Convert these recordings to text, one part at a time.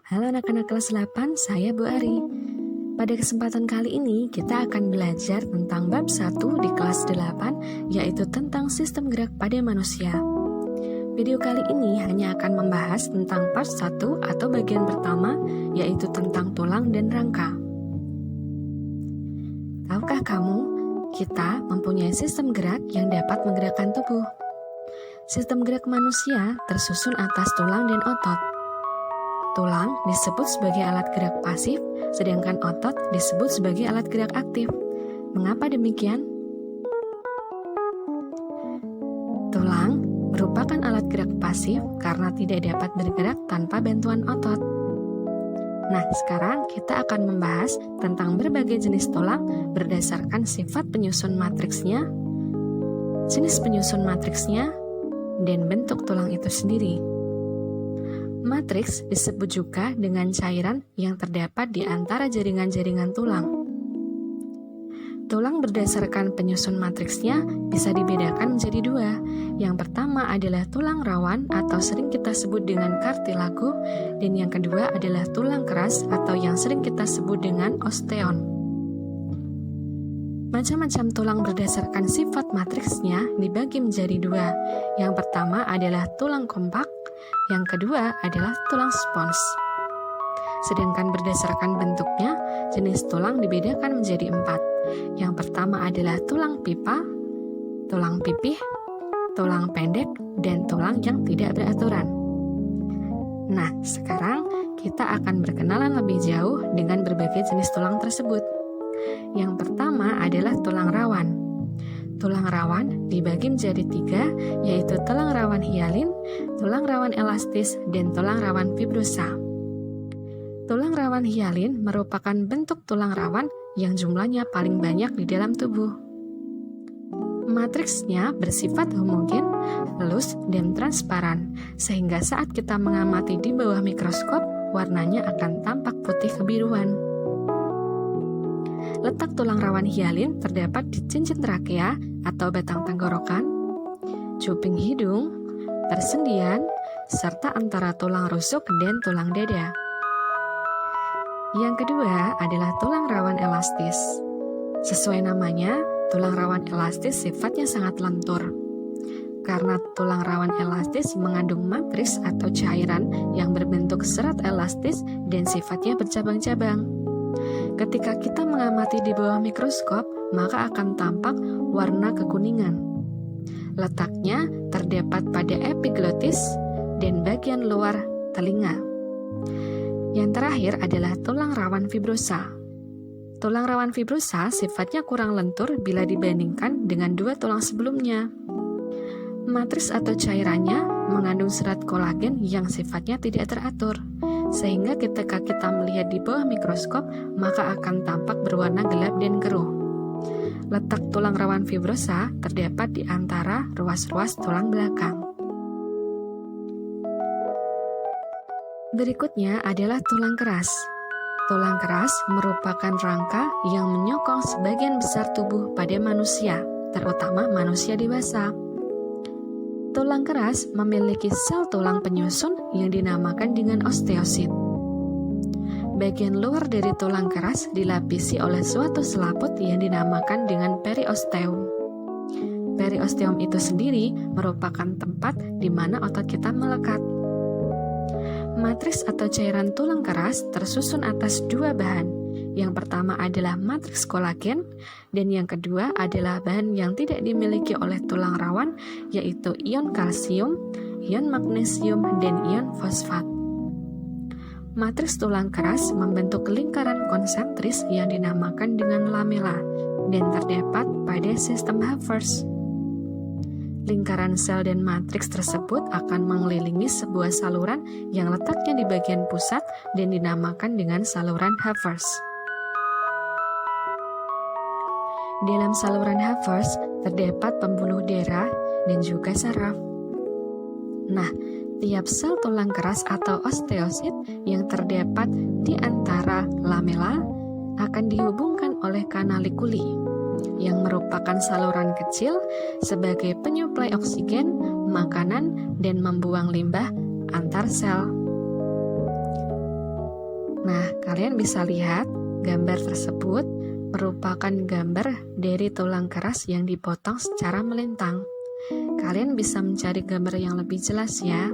Halo anak-anak kelas 8, saya Bu Ari. Pada kesempatan kali ini, kita akan belajar tentang bab 1 di kelas 8, yaitu tentang sistem gerak pada manusia. Video kali ini hanya akan membahas tentang part 1 atau bagian pertama, yaitu tentang tulang dan rangka. Tahukah kamu, kita mempunyai sistem gerak yang dapat menggerakkan tubuh. Sistem gerak manusia tersusun atas tulang dan otot. Tulang disebut sebagai alat gerak pasif, sedangkan otot disebut sebagai alat gerak aktif. Mengapa demikian? Tulang merupakan alat gerak pasif karena tidak dapat bergerak tanpa bantuan otot. Nah, sekarang kita akan membahas tentang berbagai jenis tulang berdasarkan sifat penyusun matriksnya, jenis penyusun matriksnya, dan bentuk tulang itu sendiri. Matriks disebut juga dengan cairan yang terdapat di antara jaringan-jaringan tulang. Tulang berdasarkan penyusun matriksnya bisa dibedakan menjadi dua. Yang pertama adalah tulang rawan atau sering kita sebut dengan kartilago, dan yang kedua adalah tulang keras atau yang sering kita sebut dengan osteon. Macam-macam tulang berdasarkan sifat matriksnya dibagi menjadi dua. Yang pertama adalah tulang kompak, yang kedua adalah tulang spons. Sedangkan berdasarkan bentuknya, jenis tulang dibedakan menjadi 4. Yang pertama adalah tulang pipa, tulang pipih, tulang pendek, dan tulang yang tidak beraturan. Nah, sekarang kita akan berkenalan lebih jauh dengan berbagai jenis tulang tersebut. Yang pertama adalah tulang rawan. Tulang rawan dibagi menjadi 3, yaitu tulang rawan hialin, tulang rawan elastis, dan tulang rawan fibrosa. Tulang rawan hialin merupakan bentuk tulang rawan yang jumlahnya paling banyak di dalam tubuh. Matriksnya bersifat homogen, halus, dan transparan, sehingga saat kita mengamati di bawah mikroskop, warnanya akan tampak putih kebiruan. Letak tulang rawan hialin terdapat di cincin trakea atau batang tenggorokan, cuping hidung, persendian, serta antara tulang rusuk dan tulang dada. Yang kedua adalah tulang rawan elastis. Sesuai namanya, tulang rawan elastis sifatnya sangat lentur. Karena tulang rawan elastis mengandung matriks atau cairan yang berbentuk serat elastis dan sifatnya bercabang-cabang. Ketika kita mengamati di bawah mikroskop, maka akan tampak warna kekuningan. Letaknya terdapat pada epiglotis dan bagian luar telinga. Yang terakhir adalah tulang rawan fibrosa. Tulang rawan fibrosa sifatnya kurang lentur bila dibandingkan dengan dua tulang sebelumnya. Matriks atau cairannya mengandung serat kolagen yang sifatnya tidak teratur, sehingga ketika kita melihat di bawah mikroskop, maka akan tampak berwarna gelap dan keruh. Letak tulang rawan fibrosa terdapat di antara ruas-ruas tulang belakang. Berikutnya adalah tulang keras. Tulang keras merupakan rangka yang menyokong sebagian besar tubuh pada manusia, terutama manusia dewasa. Tulang keras memiliki sel tulang penyusun yang dinamakan dengan osteosit. Bagian luar dari tulang keras dilapisi oleh suatu selaput yang dinamakan dengan periosteum. Periosteum itu sendiri merupakan tempat di mana otot kita melekat. Matriks atau cairan tulang keras tersusun atas dua bahan. Yang pertama adalah matriks kolagen, dan yang kedua adalah bahan yang tidak dimiliki oleh tulang rawan, yaitu ion kalsium, ion magnesium, dan ion fosfat. Matriks tulang keras membentuk lingkaran konsentris yang dinamakan dengan lamela, dan terdapat pada sistem Haffers. Lingkaran sel dan matriks tersebut akan mengelilingi sebuah saluran yang letaknya di bagian pusat dan dinamakan dengan saluran Haffers. Dalam saluran Haffers terdapat pembuluh darah dan juga saraf. Nah, tiap sel tulang keras atau osteosit yang terdapat di antara lamela akan dihubungkan oleh kanalikuli, yang merupakan saluran kecil sebagai penyuplai oksigen, makanan, dan membuang limbah antar sel. Nah, kalian bisa lihat gambar tersebut merupakan gambar dari tulang keras yang dipotong secara melintang. Kalian bisa mencari gambar yang lebih jelas ya.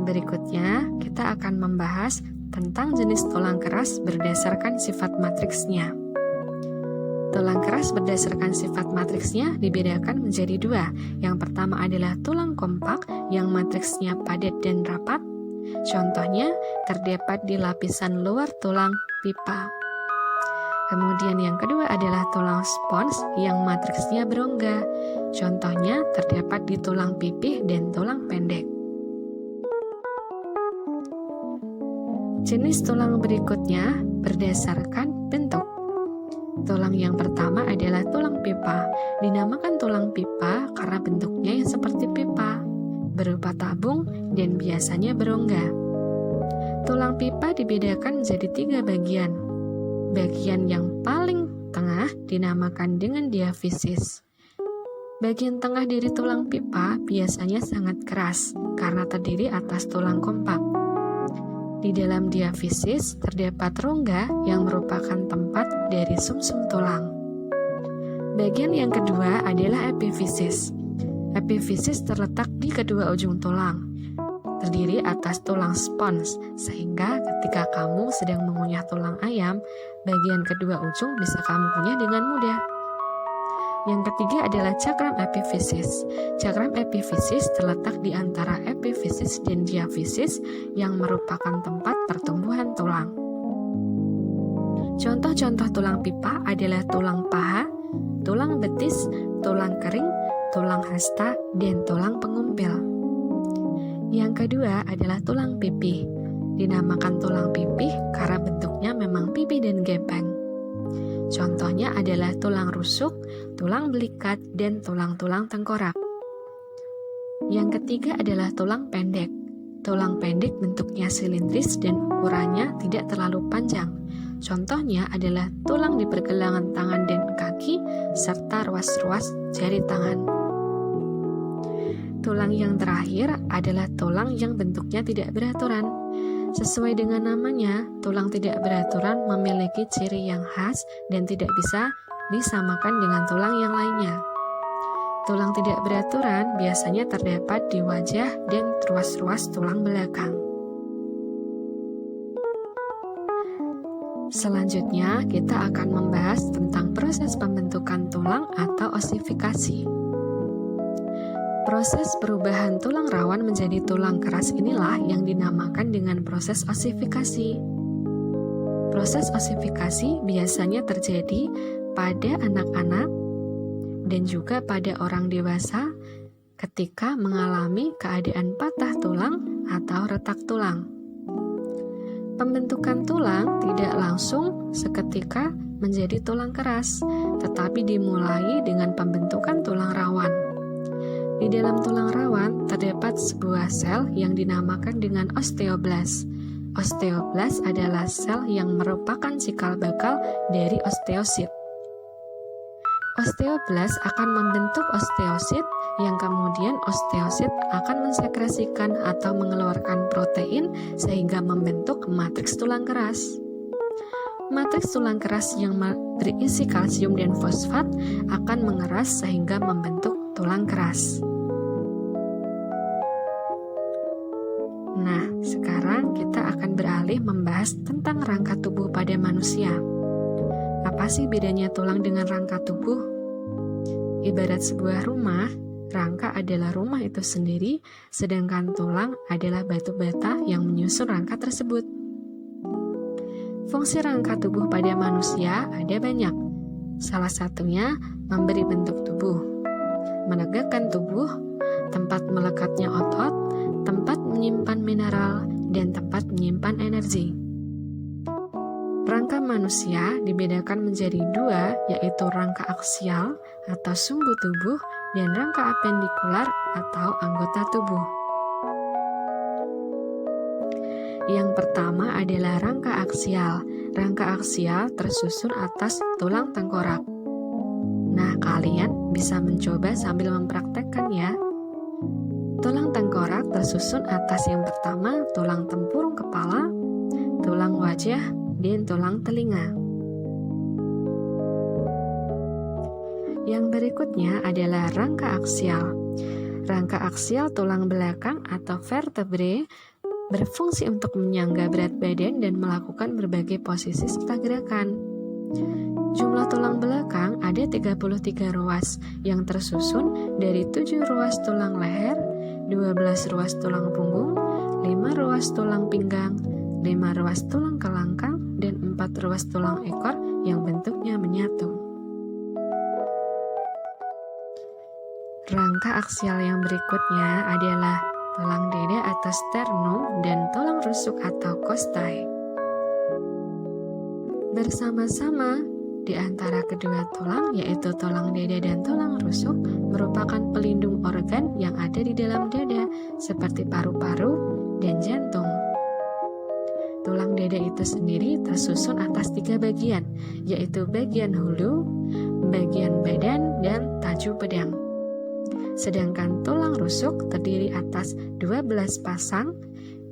Berikutnya, kita akan membahas tentang jenis tulang keras berdasarkan sifat matriksnya. Tulang keras berdasarkan sifat matriksnya dibedakan menjadi dua. Yang pertama adalah tulang kompak yang matriksnya padat dan rapat. Contohnya terdapat di lapisan luar tulang pipa. Kemudian yang kedua adalah tulang spons yang matriksnya berongga. Contohnya terdapat di tulang pipih dan tulang pendek. Jenis tulang berikutnya berdasarkan bentuk. Tulang yang pertama adalah tulang pipa. Dinamakan tulang pipa karena bentuknya yang seperti pipa, berupa tabung dan biasanya berongga. Tulang pipa dibedakan menjadi 3 bagian. Bagian yang paling tengah dinamakan dengan diafisis. Bagian tengah dari tulang pipa biasanya sangat keras karena terdiri atas tulang kompak. Di dalam diafisis terdapat rongga yang merupakan tempat dari sumsum tulang. Bagian yang kedua adalah epifisis. Epifisis terletak di kedua ujung tulang, terdiri atas tulang spons, sehingga ketika kamu sedang mengunyah tulang ayam, bagian kedua ujung bisa kamu kunyah dengan mudah. Yang ketiga adalah cakram epifisis. Cakram epifisis terletak di antara epifisis dan diafisis yang merupakan tempat pertumbuhan tulang. Contoh-contoh tulang pipa adalah tulang paha, tulang betis, tulang kering, tulang hasta, dan tulang pengumpil. Yang kedua adalah tulang pipih. Dinamakan tulang pipih karena bentuknya memang pipih dan gepeng. Contohnya adalah tulang rusuk, tulang belikat, dan tulang-tulang tengkorak. Yang ketiga adalah tulang pendek. Tulang pendek bentuknya silindris dan ukurannya tidak terlalu panjang. Contohnya adalah tulang di pergelangan tangan dan kaki, serta ruas-ruas jari tangan. Tulang yang terakhir adalah tulang yang bentuknya tidak beraturan. Sesuai dengan namanya, tulang tidak beraturan memiliki ciri yang khas dan tidak bisa disamakan dengan tulang yang lainnya. Tulang tidak beraturan biasanya terdapat di wajah dan ruas-ruas tulang belakang. Selanjutnya, kita akan membahas tentang proses pembentukan tulang atau osifikasi. Proses perubahan tulang rawan menjadi tulang keras inilah yang dinamakan dengan proses osifikasi. Proses osifikasi biasanya terjadi pada anak-anak dan juga pada orang dewasa ketika mengalami keadaan patah tulang atau retak tulang. Pembentukan tulang tidak langsung seketika menjadi tulang keras, tetapi dimulai dengan pembentukan tulang rawan. Di dalam tulang rawan terdapat sebuah sel yang dinamakan dengan osteoblas. Osteoblas adalah sel yang merupakan cikal bakal dari osteosit. Osteoblas akan membentuk osteosit yang kemudian osteosit akan mensekresikan atau mengeluarkan protein sehingga membentuk matriks tulang keras. Matriks tulang keras yang berisi kalsium dan fosfat akan mengeras sehingga membentuk tulang keras. Nah, sekarang kita akan beralih membahas tentang rangka tubuh pada manusia. Apa sih bedanya tulang dengan rangka tubuh? Ibarat sebuah rumah, rangka adalah rumah itu sendiri, sedangkan tulang adalah batu bata yang menyusun rangka tersebut. Fungsi rangka tubuh pada manusia ada banyak. Salah satunya memberi bentuk tubuh, menegakkan tubuh, tempat melekatnya otot, tempat menyimpan mineral, dan tempat menyimpan energi. Rangka manusia dibedakan menjadi dua, yaitu rangka aksial atau sumbu tubuh dan rangka apendikular atau anggota tubuh. Yang pertama adalah rangka aksial. Rangka aksial tersusun atas tulang tengkorak. Nah, kalian bisa mencoba sambil mempraktekkan ya. Tulang tengkorak tersusun atas yang pertama tulang tempurung kepala, tulang wajah, dan tulang telinga. Yang berikutnya adalah rangka aksial. Rangka aksial tulang belakang atau vertebrae berfungsi untuk menyangga berat badan dan melakukan berbagai posisi serta gerakan. Jumlah tulang belakang ada 33 ruas yang tersusun dari 7 ruas tulang leher, 12 ruas tulang punggung, 5 ruas tulang pinggang, 5 ruas tulang kelangkang, dan 4 ruas tulang ekor yang bentuknya menyatu. Rangka aksial yang berikutnya adalah tulang dada atau sternum dan tulang rusuk atau costai. Bersama-sama di antara kedua tulang, yaitu tulang dada dan tulang rusuk, merupakan pelindung organ yang ada di dalam dada, seperti paru-paru dan jantung. Tulang dada itu sendiri tersusun atas 3 bagian, yaitu bagian hulu, bagian badan, dan tajuk pedang. Sedangkan tulang rusuk terdiri atas 12 pasang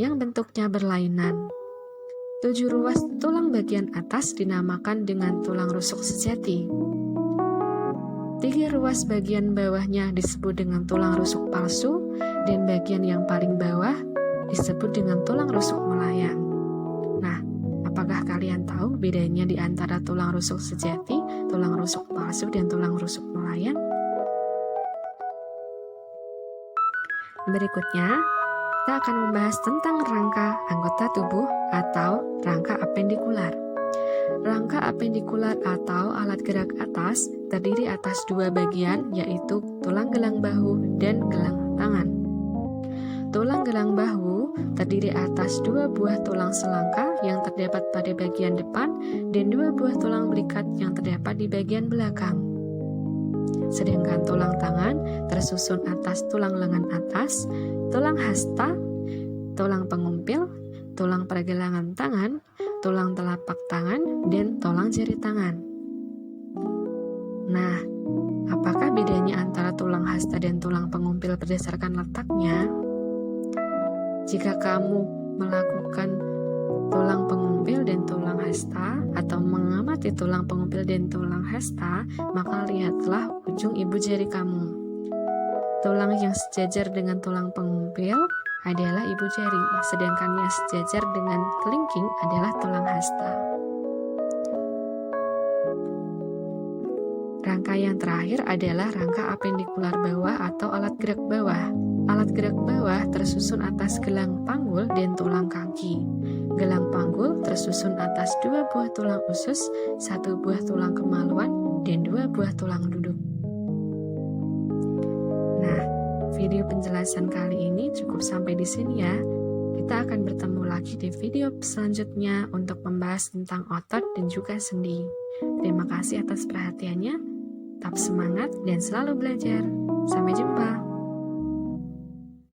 yang bentuknya berlainan. 7 ruas tulang bagian atas dinamakan dengan tulang rusuk sejati. 3 ruas bagian bawahnya disebut dengan tulang rusuk palsu, dan bagian yang paling bawah disebut dengan tulang rusuk melayang. Nah, apakah kalian tahu bedanya di antara tulang rusuk sejati, tulang rusuk palsu, dan tulang rusuk melayang? Berikutnya, kita akan membahas tentang rangka anggota tubuh atau rangka apendikular. Rangka apendikular atau alat gerak atas terdiri atas 2 bagian, yaitu tulang gelang bahu dan gelang tangan. Tulang gelang bahu terdiri atas 2 buah tulang selangka yang terdapat pada bagian depan dan 2 buah tulang belikat yang terdapat di bagian belakang. Sedangkan tulang tangan tersusun atas tulang lengan atas, tulang hasta, tulang pengumpil, tulang pergelangan tangan, tulang telapak tangan, dan tulang jari tangan. Nah, apakah bedanya antara tulang hasta dan tulang pengumpil berdasarkan letaknya? Jika kamu melakukan tulang pengumpil dan tulang hasta, atau mengamati tulang pengumpil dan tulang hasta, maka lihatlah ujung ibu jari kamu. Tulang yang sejajar dengan tulang pengumpil adalah ibu jari, sedangkan yang sejajar dengan kelingking adalah tulang hasta. Rangka yang terakhir adalah rangka apendikular bawah atau alat gerak bawah. Alat gerak bawah tersusun atas gelang panggul dan tulang kaki. Gelang panggul tersusun atas 2 buah tulang usus, 1 buah tulang kemaluan, dan 2 buah tulang duduk. Nah, video penjelasan kali ini cukup sampai di sini ya. Kita akan bertemu lagi di video selanjutnya untuk membahas tentang otot dan juga sendi. Terima kasih atas perhatiannya. Tetap semangat dan selalu belajar. Sampai jumpa.